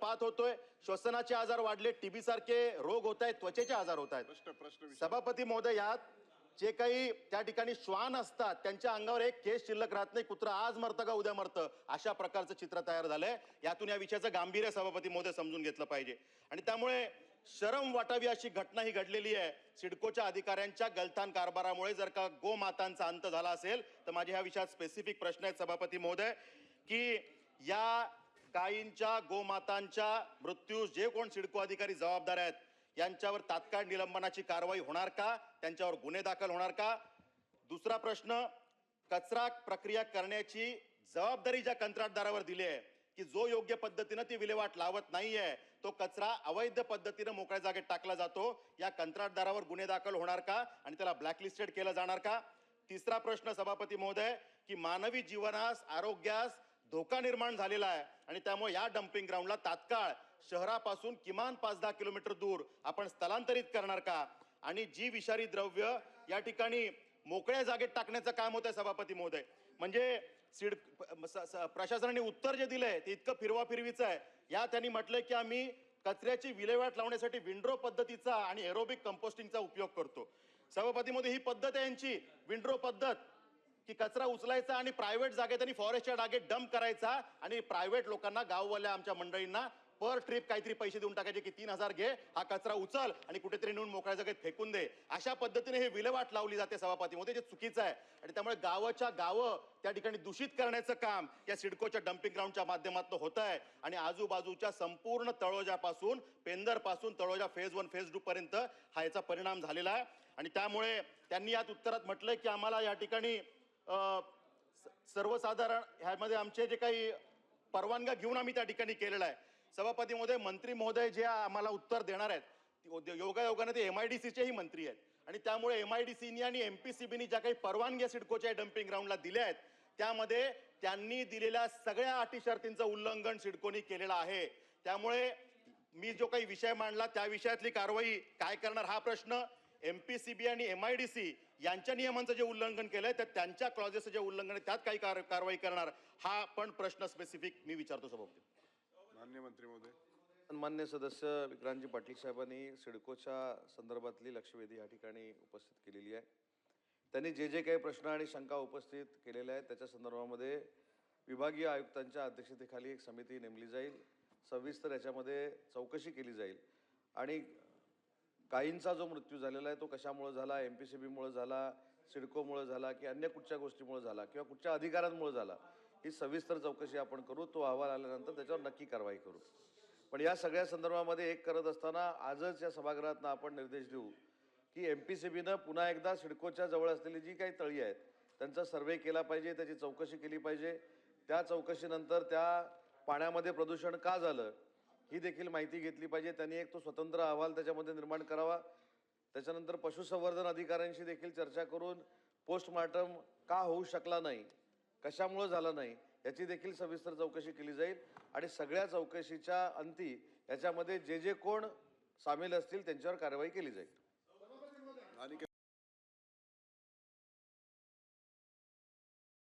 पाहत होतोय, श्वसनाचे आजार वाढले, टीबी सारखे रोग होत आहेत, त्वचेचे आजार होत आहेत. सभापती महोदय, यात जे काही त्या ठिकाणी श्वान असतात त्यांच्या अंगावर एक केस शिल्लक राहत नाही. कुत्रा आज मरतं का उद्या मरतं, अशा प्रकारचं चित्र तयार झालंय. यातून या विषयाचं गांभीर्य सभापती महोदय समजून घेतलं पाहिजे. आणि त्यामुळे शरम वाटावी अशी घटना ही घडलेली आहे. सिडकोच्या अधिकाऱ्यांच्या गलथान कारभारामुळे जर का गोमातांचा अंत झाला असेल तर माझे ह्या विषयात स्पेसिफिक प्रश्न आहेत सभापती महोदय, की या गायींच्या गोमातांच्या मृत्यूस जे कोण सिडको अधिकारी जबाबदार आहेत यांच्यावर तात्काळ निलंबनाची कारवाई होणार का, त्यांच्यावर गुन्हे दाखल होणार का? दुसरा प्रश्न, कचरा प्रक्रिया करण्याची जबाबदारी ज्या कंत्राटदारावर दिली आहे की जो योग्य पद्धतीने ती विल्हेवाट लावत नाहीये, तो कचरा अवैध पद्धतीने मोकळ्या जागेत टाकला जातो, या कंत्राटदारावर गुन्हे दाखल होणार का आणि त्याला ब्लॅकलिस्टेड केलं जाणार का? तिसरा प्रश्न सभापती महोदय, की मानवी जीवनास आरोग्यास धोका निर्माण झालेला आहे आणि त्यामुळे या डम्पिंग ग्राउंडला तात्काळ शहरापासून किमान 5-10 किलोमीटर दूर आपण स्थलांतरित करणार का? आणि जी विषारी द्रव्य या ठिकाणी मोकळ्या जागेत टाकण्याचं काम होत आहे सभापती महोदय, म्हणजे प्रशासनाने उत्तर जे दिलंय ते इतकं फिरवाफिरवीचं आहे. या त्यांनी म्हटलंय की आम्ही कचऱ्याची विल्हेवाट लावण्यासाठी विंड्रो पद्धतीचा आणि एरोबिक कंपोस्टिंगचा उपयोग करतो. सभापती महोदय, ही पद्धत आहे यांची, विंड्रो पद्धत, की कचरा उचलायचा आणि प्रायव्हेट जागेत आणि फॉरेस्टच्या जागेत डंप करायचा आणि प्रायव्हेट लोकांना, गाववाल्या आमच्या मंडळींना पर ट्रिप काहीतरी पैसे देऊन टाकायचे की 3000 घे, हा कचरा उचल आणि कुठेतरी नेऊन मोकळ्या जागेत फेकून दे. अशा पद्धतीने हे विल्हेवाट लावली जाते सभापती महोदय, जे चुकीचं आहे. आणि त्यामुळे गावाच्या गावं त्या ठिकाणी दूषित करण्याचं काम या सिडकोच्या डम्पिंग ग्राउंडच्या माध्यमातून होत आहे. आणि आजूबाजूच्या संपूर्ण तळोजापासून, पेंदरपासून तळोजा फेज 1 फेज 2 पर्यंत हा याचा परिणाम झालेला आहे. आणि त्यामुळे त्यांनी यात उत्तरात म्हटलंय की आम्हाला या ठिकाणी सर्वसाधारण ह्यामध्ये आमचे जे काही परवानग्या घेऊन आम्ही त्या ठिकाणी केलेला आहे. सभापती महोदय, मंत्री महोदय जे आम्हाला उत्तर देणार आहेत योगायोगाने ते MIDCचेही मंत्री आहेत आणि त्यामुळे MIDCनी आणि MPCBनी ज्या काही परवानग्या सिडकोच्या डम्पिंग ग्राउंडला दिल्या आहेत त्यामध्ये त्यांनी दिलेल्या सगळ्या अटी शर्तींचं उल्लंघन सिडकोनी केलेलं आहे. त्यामुळे मी जो काही विषय मांडला त्या विषयातली कारवाई काय करणार हा प्रश्न, MPCB आणि MIDC यांच्या नियमांचं जे उल्लंघन केलंय तर त्यांच्या क्लॉजेसचं जे उल्लंघन आहे त्यात काही कारवाई करणार हा पण प्रश्न स्पेसिफिक मी विचारतो सभापती. माननीय मंत्री महोदय. सन्मान्य सदस्य विक्रांतजी पाटील साहेबांनी सिडकोच्या संदर्भातली लक्षवेधी या ठिकाणी उपस्थित केलेली आहे. त्यांनी जे जे काही प्रश्न आणि शंका उपस्थित केलेल्या आहेत त्याच्या संदर्भामध्ये विभागीय आयुक्तांच्या अध्यक्षतेखाली एक समिती नेमली जाईल. सविस्तर याच्यामध्ये चौकशी केली जाईल आणि गायींचा जो मृत्यू झालेला आहे तो कशामुळे झाला, MPCBमुळे झाला, सिडकोमुळे झाला की अन्य कुठच्या गोष्टीमुळे झाला किंवा कुठच्या अधिकाऱ्यांमुळे झाला, ही सविस्तर चौकशी आपण करू. तो अहवाल आल्यानंतर त्याच्यावर नक्की कारवाई करू. पण या सगळ्या संदर्भामध्ये एक करत असताना आजच या सभागृहातनं आपण निर्देश देऊ की MPCBनं पुन्हा एकदा सिडकोच्या जवळ असलेली जी काही तळी आहेत त्यांचा सर्व्हे केला पाहिजे, त्याची चौकशी केली पाहिजे. त्या चौकशीनंतर त्या पाण्यामध्ये प्रदूषण का झालं ही देखील माहिती घेतली पाहिजे. त्यांनी एक तो स्वतंत्र अहवाल त्याच्यामध्ये निर्माण करावा. त्याच्यानंतर पशुसंवर्धन अधिकाऱ्यांशी देखील चर्चा करून पोस्टमार्टम का होऊ शकला नाही, कशामुळे झालं नाही याची देखील सविस्तर चौकशी केली जाईल. आणि सगळ्या चौकशीच्या अंती याच्यामध्ये जे जे कोण सामील असतील त्यांच्यावर कारवाई केली जाईल.